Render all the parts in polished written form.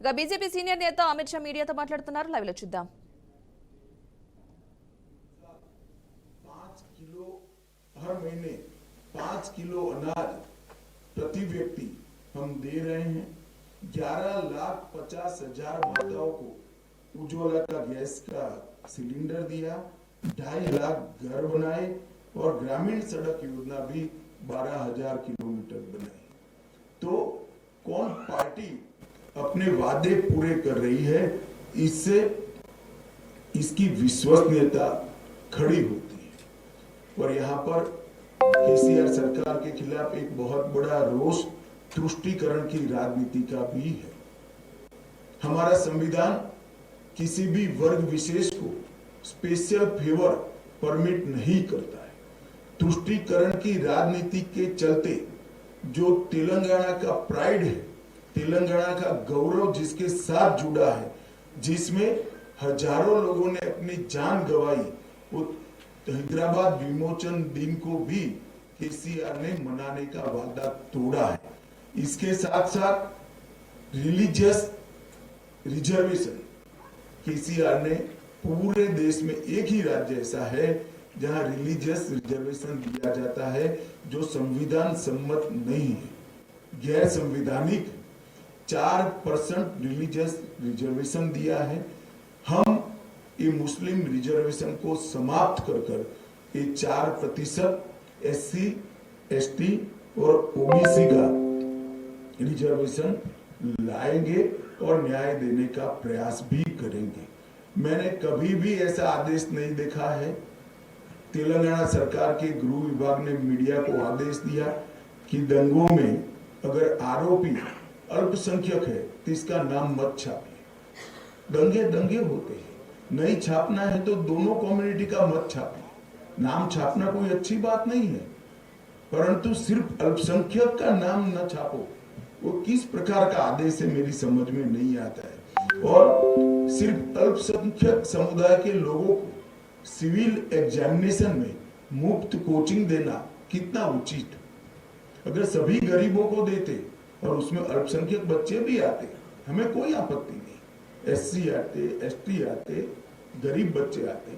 ఇక BJP senior నేత అమిత్ షా మీడియాతో మాట్లాడుతున్నారు. లైవ్ లో చూద్దాం. 5 किलो हर महीने 5 किलो अनाज प्रति व्यक्ति हम दे रहे हैं। 11,50,000 माताओं को उज्ज्वला का गैस का सिलेंडर दिया, 2.5 लाख घर बनाए और ग्रामीण सड़क योजना भी 12,000 किलोमीटर बनाई। तो कौन पार्टी अपने वादे पूरे कर रही है, इससे इसकी विश्वसनीयता खड़ी होती है। और यहाँ पर केसीआर सरकार के खिलाफ एक बहुत बड़ा रोष तुष्टीकरण की राजनीति का भी है। हमारा संविधान किसी भी वर्ग विशेष को स्पेशल फेवर परमिट नहीं करता है। तुष्टीकरण की राजनीति के चलते जो तेलंगाना का प्राइड है, तेलंगाना का गौरव जिसके साथ जुड़ा है, जिसमें हजारों लोगों ने अपनी जान गंवाई, वो हैदराबाद विमोचन दिन को भी केसीआर ने मनाने का वादा तोड़ा है। इसके साथ साथ रिलीजियस रिजर्वेशन केसीआर ने पूरे देश में एक ही राज्य ऐसा है जहां रिलीजियस रिजर्वेशन दिया जाता है जो संविधान सम्मत नहीं है, गैर संवैधानिक 4% रिलीजियस रिजर्वेशन दिया है। हम ये मुस्लिम रिजर्वेशन को समाप्त कर ये 4% SC, ST और OBC का रिजर्वेशन लाएंगे और न्याय देने का प्रयास भी करेंगे। मैंने कभी भी ऐसा आदेश नहीं देखा है। तेलंगाना सरकार के गृह विभाग ने मीडिया को आदेश दिया कि दंगों में अगर आरोपी अल्पसंख्यक है तो इसका नाम मत छापिए। दंगे दंगे होते हैं, नहीं छापना है तो दोनों कम्युनिटी का मत छापिए। नाम छापना कोई अच्छी बात नहीं है, परंतु सिर्फ अल्पसंख्यक का नाम न छापो, वो किस प्रकार का आदेश है मेरी समझ में नहीं आता है। और सिर्फ अल्पसंख्यक समुदाय के लोगों को सिविल एग्जामिनेशन में मुफ्त कोचिंग देना कितना उचित। अगर सभी गरीबों को देते और उसमें अल्पसंख्यक बच्चे भी आते, हमें कोई आपत्ति नहीं। SC आते, ST आते, गरीब बच्चे आते,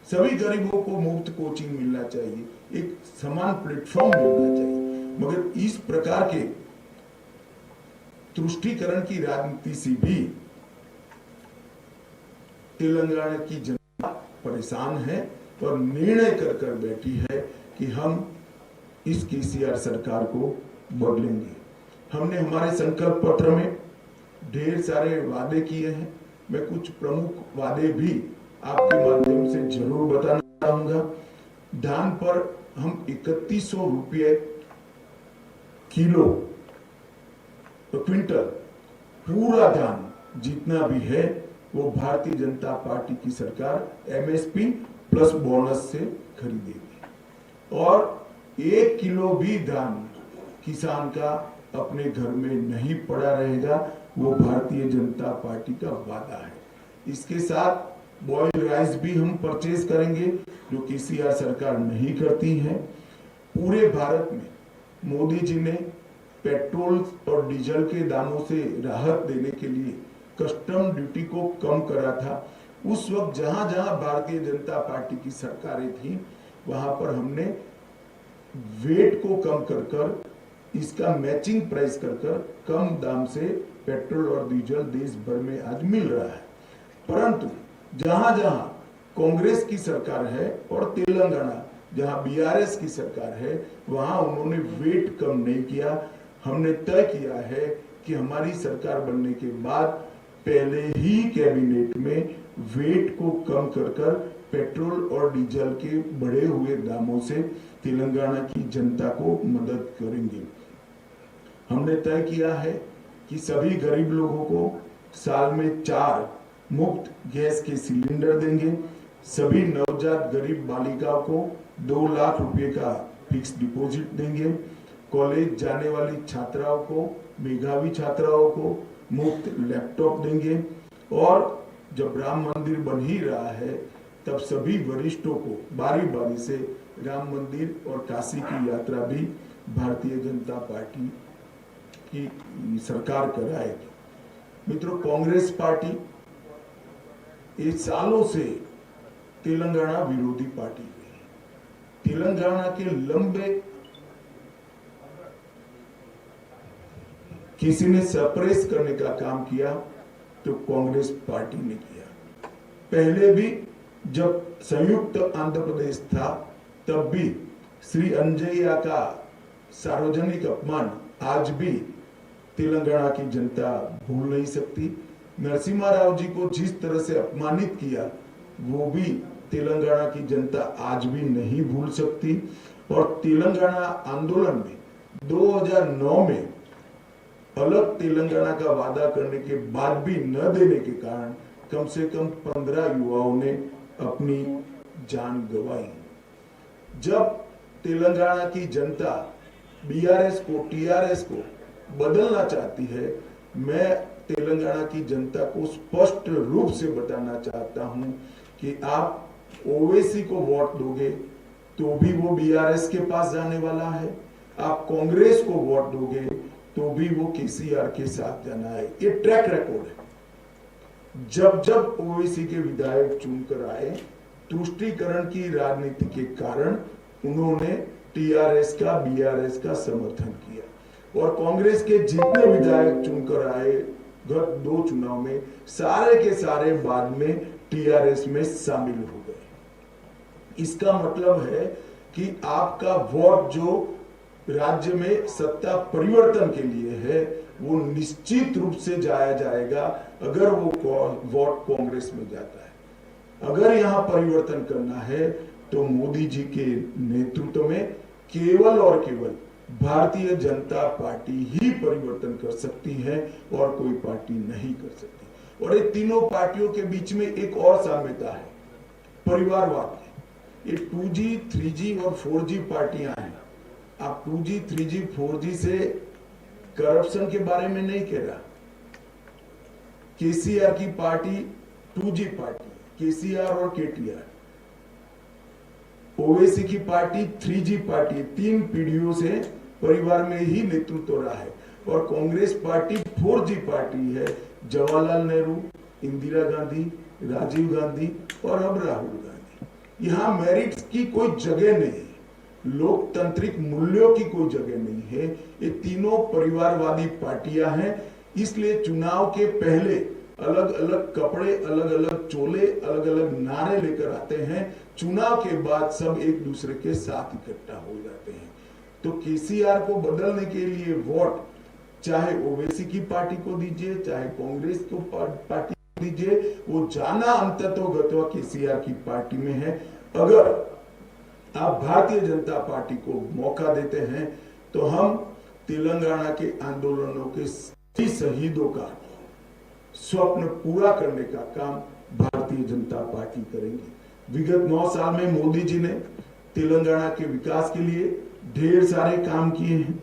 सभी गरीबों को मुफ्त कोचिंग मिलना चाहिए, एक समान प्लेटफॉर्म मिलना चाहिए। मगर इस प्रकार के तुष्टीकरण की राजनीति से भी तेलंगाना की जनता परेशान है और निर्णय कर बैठी है कि हम इस केसीआर सरकार को बदलेंगे। हमने हमारे संकल्प पत्र में ढेर सारे वादे किए हैं। मैं कुछ प्रमुख वादे भी आपके माध्यम से जरूर बताना चाहूंगा। धान पर हम 3100 रुपये किलो क्विंटल पूरा धान जितना भी है वो भारतीय जनता पार्टी की सरकार MSP प्लस बोनस से खरीदेगी और 1 किलो भी धान किसान का अपने घर में नहीं पड़ा रहेगा, वो भारतीय जनता पार्टी का वादा है। इसके साथ बॉइल्ड राइस भी हम परचेज करेंगे जो केसीआर सरकार नहीं करती है। पूरे भारत में मोदी जी ने पेट्रोल और डीजल के दामों से राहत देने के लिए कस्टम ड्यूटी को कम करा था। उस वक्त जहां जहां भारतीय जनता पार्टी की सरकारें थी वहां पर हमने वेट को कम कर इसका मैचिंग प्राइस कर कम दाम से पेट्रोल और डीजल देश भर में आज मिल रहा है। परंतु जहां जहां कांग्रेस की सरकार है और तेलंगाना जहां BRS की सरकार है वहां उन्होंने वेट कम नहीं किया। हमने तय किया है कि हमारी सरकार बनने के बाद पहले ही कैबिनेट में वेट को कम कर पेट्रोल और डीजल के बढ़े हुए दामों से तेलंगाना की जनता को मदद करेंगे। हमने तय किया है कि सभी गरीब लोगों को साल में 4 मुफ्त गैस के सिलेंडर देंगे। सभी नवजात गरीब बालिकाओं को 2 लाख रुपए का फिक्स डिपॉजिट देंगे। कॉलेज जाने वाली छात्राओं को, मेधावी छात्राओं को मुफ्त लैपटॉप देंगे। और जब राम मंदिर बन ही रहा है तब सभी वरिष्ठों को बारी बारी से राम मंदिर और काशी की यात्रा भी भारतीय जनता पार्टी की सरकार कराएगी। मित्रों, कांग्रेस पार्टी ये सालों से तेलंगाना विरोधी पार्टी रही। तेलंगाना के लंबे किसी ने सप्रेस करने का काम किया तो कांग्रेस पार्टी ने किया। पहले भी जब संयुक्त आंध्र प्रदेश था तब भी श्री अंजय्या का सार्वजनिक अपमान आज भी तेलंगाना की जनता भूल नहीं सकती। नरसिम्हा राव जी को जिस तरह से अपमानित किया वो भी तेलंगाना की जनता आज भी नहीं भूल सकती। और तेलंगाना आंदोलन में 2009 में अलग तेलंगाना का वादा करने के बाद भी न देने के कारण कम से कम 15 युवाओं ने अपनी जान गंवाई। जब तेलंगाना की जनता बीआरएस को, टीआरएस को बदलना चाहती है, मैं तेलंगाना की जनता को स्पष्ट रूप से बताना चाहता हूं कि आप ओवैसी को वोट दोगे तो भी वो बीआरएस के पास जाने वाला है, आप कांग्रेस को वोट दोगे तो भी वो केसीआर के साथ जाना है। ये ट्रैक रिकॉर्ड है। जब जब ओवैसी के विधायक चुनकर आए, तुष्टीकरण की राजनीति के कारण उन्होंने टीआरएस का, बीआरएस का समर्थन किया और कांग्रेस के जितने विधायक चुनकर आए गत 2 चुनाव में, सारे के सारे बाद में टीआरएस में शामिल हो गए। इसका मतलब है कि आपका वोट जो राज्य में सत्ता परिवर्तन के लिए है वो निश्चित रूप से जाया जाएगा अगर वो वोट कांग्रेस में जाता है। अगर यहां परिवर्तन करना है तो मोदी जी के नेतृत्व में केवल और केवल भारतीय जनता पार्टी ही परिवर्तन कर सकती है और कोई पार्टी नहीं कर सकती। और ये तीनों पार्टियों के बीच में एक और साम्यता है, परिवारवाद की। ये 2G, 3G और 4G पार्टियां हैं। आप 2G, 3G, 4G से करप्शन के बारे में नहीं कह रहा। केसीआर की पार्टी 2G पार्टी, केसीआर और केटीआर। ओवैसी की पार्टी 3G पार्टी, 3 पीढ़ियों से परिवार में ही नेतृत्व रहा है। और कांग्रेस पार्टी 4G पार्टी है, जवाहरलाल नेहरू, इंदिरा गांधी, राजीव गांधी और अब राहुल गांधी। यहां मेरिट्स की कोई जगह नहीं है, लोकतांत्रिक मूल्यों की कोई जगह नहीं है। ये तीनों परिवारवादी पार्टियां हैं। इसलिए चुनाव के पहले अलग अलग कपड़े, अलग अलग चोले, अलग अलग नारे लेकर आते हैं। चुनाव के बाद सब एक दूसरे के साथ इकट्ठा हो जाते हैं। तो केसीआर को बदलने के लिए वोट चाहे ओवैसी की पार्टी को दीजिए, चाहे कांग्रेस को पार्टी को दीजिए, वो जाना अंततोगत्वा केसीआर की पार्टी में है। अगर आप भारतीय जनता पार्टी को मौका देते हैं तो हम तेलंगाना के आंदोलनों के सभी शहीदों का स्वप्न पूरा करने का काम भारतीय जनता पार्टी करेंगी। विगत 9 साल में मोदी जी ने तेलंगाना के विकास के लिए ढेर सारे काम किए हैं।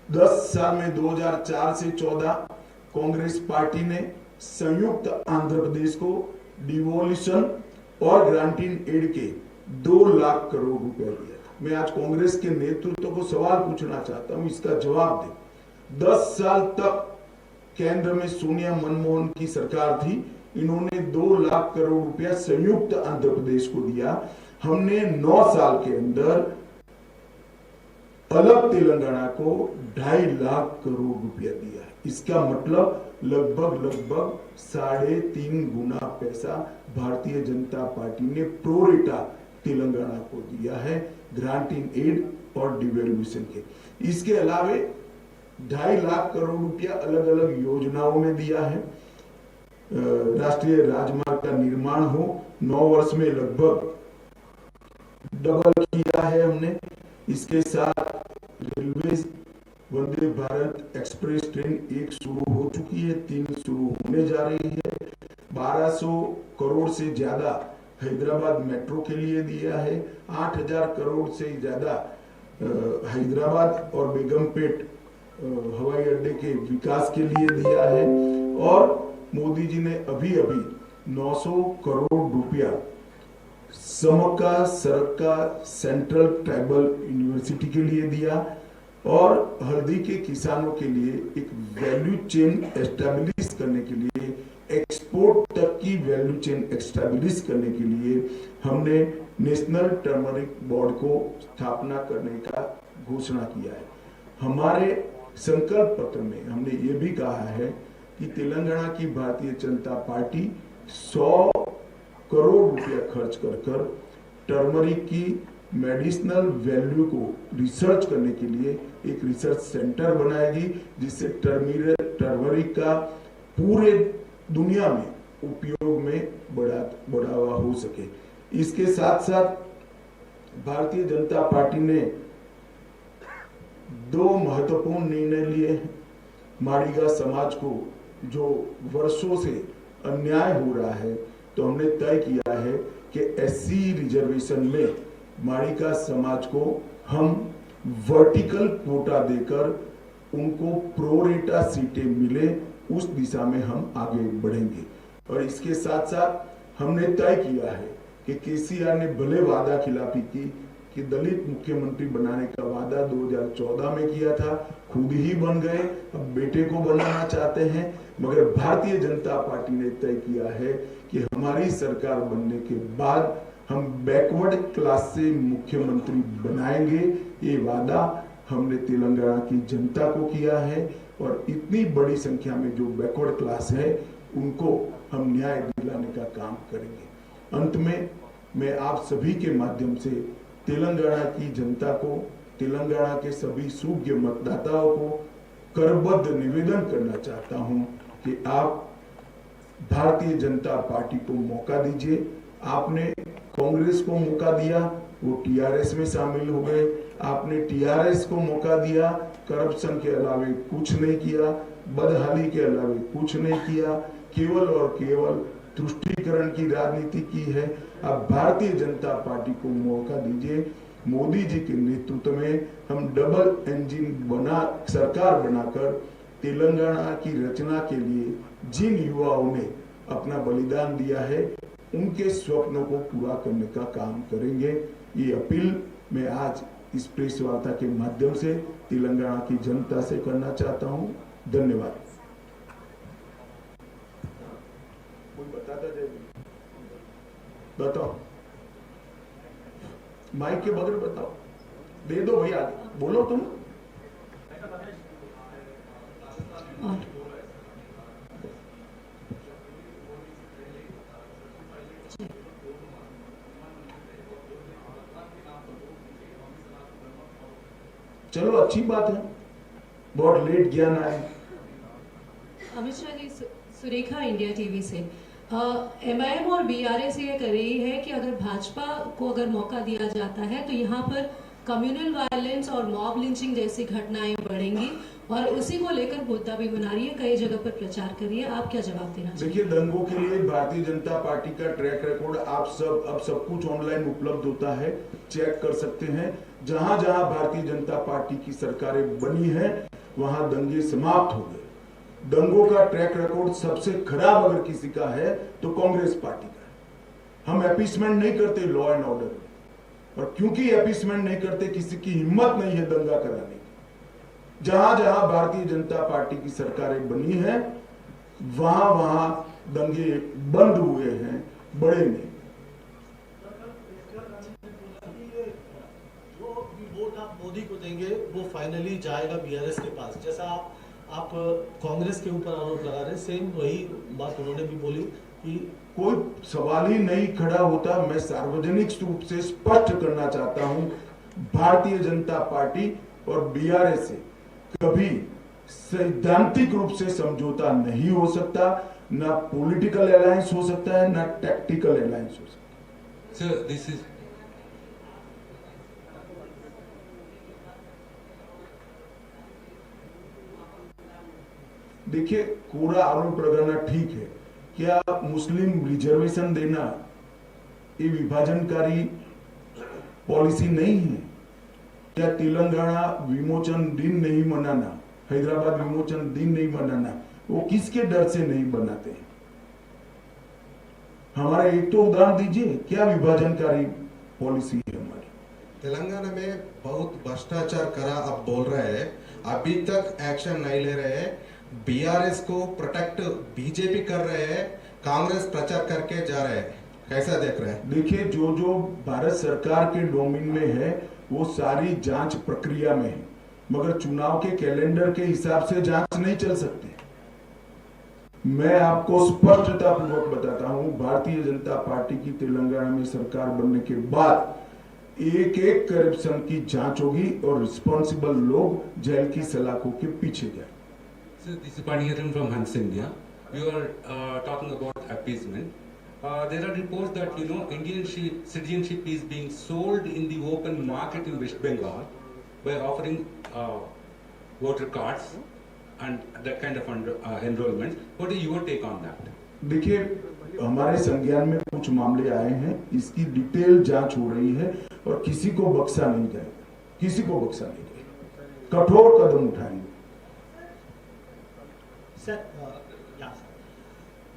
10 साल में 2004 से 14 कांग्रेस पार्टी ने संयुक्त आंध्र प्रदेश को डिवोल्यूशन और ग्रांटिंग एड के 2 लाख करोड़ रुपए दिया। मैं आज कांग्रेस के नेतृत्व को सवाल पूछना चाहता हूं, इसका जवाब दे। 10 साल तक केंद्र में सोनिया मनमोहन की सरकार थी, इन्होंने 2 लाख करोड़ रुपया संयुक्त आंध्र प्रदेश को दिया। हमने 9 साल के अंदर अलग तेलंगाना को 2.5 लाख करोड़ रुपया दिया। इसका मतलब लगभग 3.5 गुना पैसा भारतीय जनता पार्टी ने प्रोरेटा तेलंगाना को दिया है ग्रांटिंग एड और डिवेल्यूशन के। इसके अलावे 2.5 लाख करोड़ रुपया अलग अलग योजनाओं में दिया है। राष्ट्रीय राजमार्ग का निर्माण हो, 9 वर्ष में लगभग डबल किया है हमने। इसके साथ railway Vande Bharat express train 1 शुरू हो चुकी है, 3 शुरू होने जा रही है। 1200 करोड़ से ज्यादा हैदराबाद मेट्रो के लिए दिया है। 8000 करोड़ से ज्यादा हैदराबाद और बेगमपेट हवाई अड्डे के विकास के लिए दिया है। और मोदी जी ने अभी 900 करोड़ रुपया समका सरका सेंट्रल ट्राइबल यूनिवर्सिटी के लिए दिया। और हल्दी के किसानों के लिए एक वैल्यू चेन एस्टेब्लिश करने के लिए, एक्सपोर्ट तक की वैल्यू चेन एस्टेब्लिश करने के लिए हमने नेशनल टर्मरिक बोर्ड को स्थापना करने का घोषणा किया है। हमारे संकल्प पत्र में हमने ये भी कहा है कि तेलंगाना की भारतीय जनता पार्टी 100 करोड़ रुपया खर्च कर टर्मरिक की मेडिसिनल वैल्यू को रिसर्च करने के लिए एक रिसर्च सेंटर बनाएगी, जिससे टर्मरिक का पूरे दुनिया में उपयोग में बढ़ावा हो सके। इसके साथ साथ भारतीय जनता पार्टी ने 2 महत्वपूर्ण निर्णय लिए हैं। माड़ीगा समाज को जो वर्षों से अन्याय हो रहा है, तो हमने तय किया है कि एससी रिजर्वेशन में माड़ीगा समाज को हम वर्टिकल कोटा देकर उनको प्रोरेटा सीटें मिले, उस दिशा में हम आगे बढ़ेंगे। और इसके साथ साथ हमने तय किया है कि केसीआर ने भले वादा खिलाफी की कि दलित मुख्यमंत्री बनाने का वादा 2014 में किया था, खुद ही बन गए, अब बेटे को बनाना चाहते हैं, मगर भारतीय जनता पार्टी ने तय किया है कि हमारी सरकार बनने के बाद हम बैकवर्ड क्लास से मुख्यमंत्री बनाएंगे। ये वादा हमने तेलंगाना की जनता को किया है और इतनी बड़ी संख्या में जो बैकवर्ड क्लास है उनको हम न्याय दिलाने का काम करेंगे। अंत में मैं आप सभी के माध्यम से तेलंगाना की जनता को, तेलंगाना के सभी सूज्ञ मतदाताओं को करबद्ध निवेदन करना चाहता हूं कि आप भारतीय जनता पार्टी को मौका दीजिए। आपने कांग्रेस को मौका दिया, वो टीआरएस में शामिल हो गए। आपने टीआरएस को मौका दिया, करप्शन के अलावे कुछ नहीं किया, बदहाली के अलावे कुछ नहीं किया, केवल और केवल तुष्टीकरण की राजनीति की है। अब भारतीय जनता पार्टी को मौका दीजिए। मोदी जी के नेतृत्व में हम डबल इंजन सरकार बनाकर तेलंगाना की रचना के लिए जिन युवाओं ने अपना बलिदान दिया है, उनके स्वप्नों को पूरा करने का काम करेंगे। ये अपील मैं आज इस प्रेस वार्ता के माध्यम से तेलंगाना की जनता से करना चाहता हूं। धन्यवाद। कोई बताता जाए, बताओ, माइक के बगैर बताओ, दे दो भैया, बोलो तुम। चलो अच्छी बात है, बहुत लेट ज्ञान आए। अमित शाह जी, सुरेखा इंडिया टीवी से। एमआईएम और बीआरएस ये कर रही है कि अगर भाजपा को अगर मौका दिया जाता है तो यहाँ पर कम्युनल वायलेंस और मॉब लिंचिंग जैसी घटनाएं बढ़ेंगी, और उसी को लेकर मुद्दा भी बना रही है, कई जगह पर प्रचार कर रही है। आप क्या जवाब देना चाहिए? देखिए, दंगों के लिए भारतीय जनता पार्टी का ट्रैक रिकॉर्ड आप सब कुछ ऑनलाइन उपलब्ध होता है, चेक कर सकते हैं। जहां जहां भारतीय जनता पार्टी की सरकारें बनी है, वहां दंगे समाप्त हो गए। दंगों का ट्रैक रिकॉर्ड सबसे खराब अगर किसी का है तो कांग्रेस पार्टी का है। हम अपीसमेंट नहीं करते लॉ एंड ऑर्डर में, और क्योंकि अपीसमेंट नहीं करते, किसी की हिम्मत नहीं है दंगा कराने की। जहां जहां भारतीय जनता पार्टी की सरकारें बनी है, वहां वहां दंगे बंद हुए हैं, बड़े नहीं। जो भी वोट आप मोदी को देंगे वो फाइनली जाएगा बीआरएस के पास। जैसा आप कांग्रेस के ऊपर आरोप लगा रहे, सेम वही बात उन्होंने भी बोली कि कोई सवाल ही नहीं खड़ा होता। मैं सार्वजनिक रूप से स्पष्ट करना चाहता हूं, भारतीय जनता पार्टी और बीआरएस से कभी सैद्धांतिक रूप से समझौता नहीं हो सकता, ना पॉलिटिकल अलायंस हो सकता है, ना टैक्टिकल अलायंस हो सकता है। Sir, this is देखिए, पूरा आरोप लगाना ठीक है। क्या मुस्लिम रिजर्वेशन देना ये विभाजनकारी पॉलिसी नहीं है? क्या तेलंगाना विमोचन दिन नहीं मनाना, हैदराबाद विमोचन दिन नहीं मनाना, वो किसके डर से नहीं बनाते हैं? हमारे एक तो उदाहरण दीजिए, क्या विभाजनकारी पॉलिसी है हमारी? तेलंगाना में बहुत भ्रष्टाचार करा आप बोल रहे हैं, अभी तक एक्शन नहीं ले रहे हैं। बीआरएस को प्रोटेक्ट बीजेपी कर रहे हैं, कांग्रेस प्रचार करके जा रहे हैं, कैसा देख रहे हैं? देखिए, जो जो भारत सरकार के डोमेन में है वो सारी जांच प्रक्रिया में है, मगर चुनाव के कैलेंडर के हिसाब से जांच नहीं चल सकती। मैं आपको स्पष्टता पूर्वक बताता हूं, भारतीय जनता पार्टी की तेलंगाना में सरकार बनने के बाद एक एक करप्शन की जांच होगी और रिस्पॉन्सिबल लोग जेल की सलाखों के पीछे जाए। So this is Paniharan from Hans India. We were talking about appeasement. There are reports that Indian citizenship is being sold in the open market in West Bengal by offering voter cards and that kind of enrollment. What is your take on that? देखिए, हमारे संज्ञान में कुछ मामले आए हैं, इसकी detail जांच हो रही है और किसी को बख्शा नहीं जाएगा, किसी को बख्शा नहीं जाएगा, कठोर कदम उठाएंगे। सर,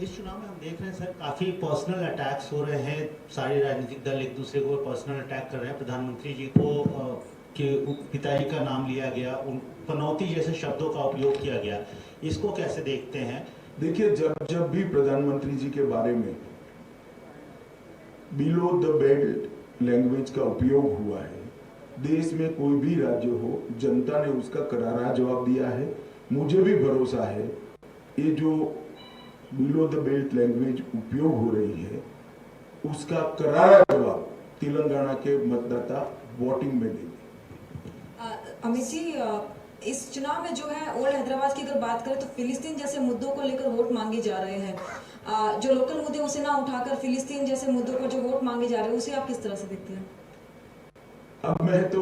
इस चुनाव में हम देख रहे हैं सर, काफी पर्सनल अटैक्स हो रहे हैं, सारे राजनीतिक दल एक दूसरे को पर्सनल अटैक कर रहे हैं। प्रधानमंत्री जी को के पिताजी का नाम लिया गया, उन पनौती जैसे शब्दों का उपयोग किया गया, इसको कैसे देखते हैं? देखिए, जब भी प्रधानमंत्री जी के बारे में बिलो द बेल्ट लैंग्वेज का उपयोग हुआ है, देश में कोई भी राज्य हो, जनता ने उसका करारा जवाब दिया है। मुझे भी भरोसा है ये जो बिलो द बेल्ट लैंग्वेज उपयोग हो रही है उसका करारा जवाब तेलंगाना के मतदाता वोटिंग में देंगे। अमित जी, इस चुनाव में जो है ओल्ड हैदराबाद की अगर बात करें तो फिलिस्तीन जैसे मुद्दों को लेकर वोट मांगे जा रहे हैं। जो लोकल मुद्दे उसे ना उठाकर फिलिस्तीन जैसे मुद्दों पर जो वोट मांगे जा रहे हैं उसे आप किस तरह से देखते हैं? अब मैं तो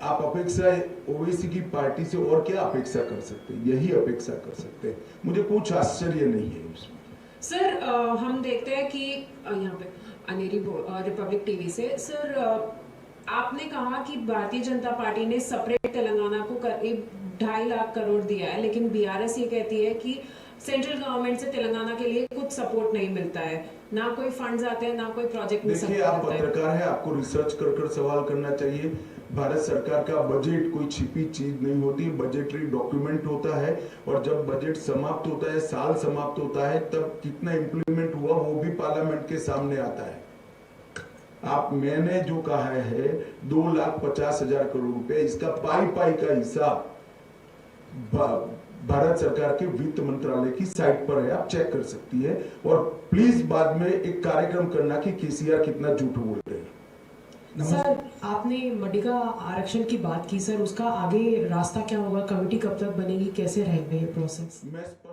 आप अपेक्षा ओवैसी की पार्टी से और क्या अपेक्षा कर सकते हैं, यही अपेक्षा कर सकते हैं। मुझे कुछ आश्चर्य नहीं है उसमें। सर, हम देखते हैं कि यहाँ पे अनेरी रिपब्लिक टीवी से सर, आपने कहा कि भारतीय जनता पार्टी ने सेपरेट तेलंगाना को करीब 2.5 लाख करोड़ दिया है, लेकिन बीआरएस ये कहती है कि सेंट्रल गवर्नमेंट से तेलंगाना के लिए कुछ सपोर्ट नहीं मिलता है, ना कोई फंड्स आते हैं, ना कोई प्रोजेक्ट में सपोर्ट देखिए, आप आता है। पत्रकार हैं, आपको रिसर्च कर सवाल करना चाहिए। भारत सरकार का बजट कोई छिपी चीज नहीं होती, बजटरी डॉक्यूमेंट होता है और जब बजट समाप्त होता है, साल समाप्त होता है, तब कितना इंप्लीमेंट हुआ वो भी पार्लियामेंट के सामने आता है। मैंने जो कहा है 2,50,000 करोड़ रुपए, इसका पाई का हिसाब भारत सरकार के वित्त मंत्रालय की साइट पर है, आप चेक कर सकती है। और प्लीज बाद में एक कार्यक्रम करना कि केसीआर कितना झूठ बोल रहे हैं। सर, आपने मडिका आरक्षण की बात की, सर उसका आगे रास्ता क्या होगा? कमेटी कब तक बनेगी, कैसे रहेगा ये प्रोसेस? मैं स्पष्ट